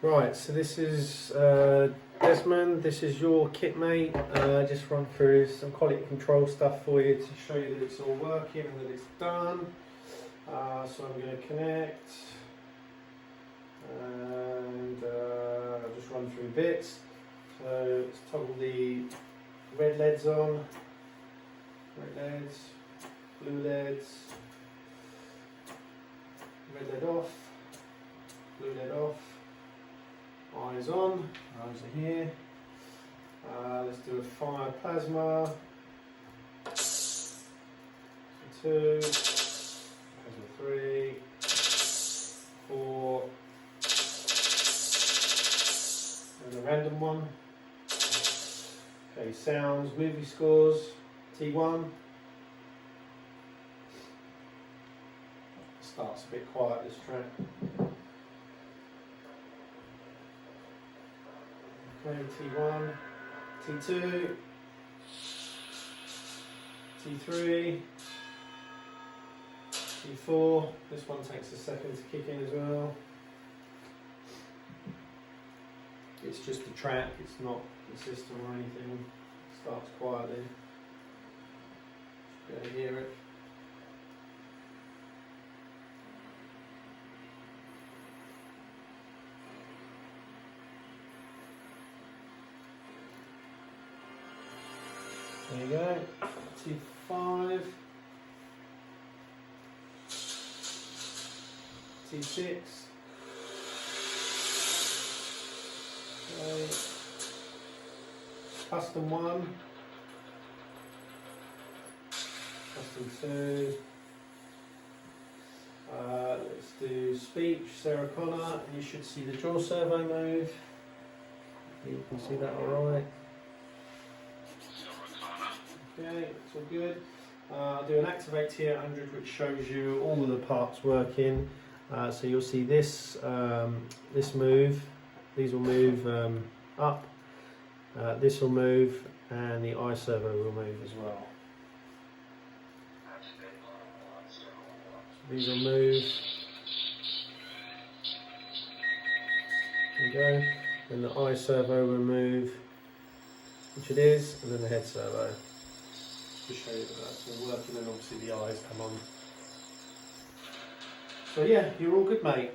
Right, so this is Desmond, this is your kit mate. Just run through some quality control stuff for you to show you that it's all working and that it's done. So I'm going to connect and I'll just run through bits. So let's toggle the red LEDs on, red LEDs, blue LEDs, red LED off, blue LED off. Eyes on, eyes are here. Let's do a fire plasma. Two, plasma 3, 4, and a random one. Okay, sounds, movie scores, T1. Starts a bit quiet, this track. Okay, T1, T2, T3, T4. This one takes a second to kick in as well. It's just the track, it's not the system or anything. It starts quietly. Should be able to hear it. There you go, T5, T6, okay. Custom 1, Custom 2, let's do speech, Sarah Connor, and you should see the draw servo move. You can see that alright. Okay, it's all good. I'll do an Activate T800 which shows you all of the parts working. So you'll see this this move, these will move up, this will move, and the eye servo will move as well. So these will move. There you go. And the eye servo will move, which it is, and then the head servo. To show you that that's all working, and obviously the eyes come on. So yeah, you're all good, mate.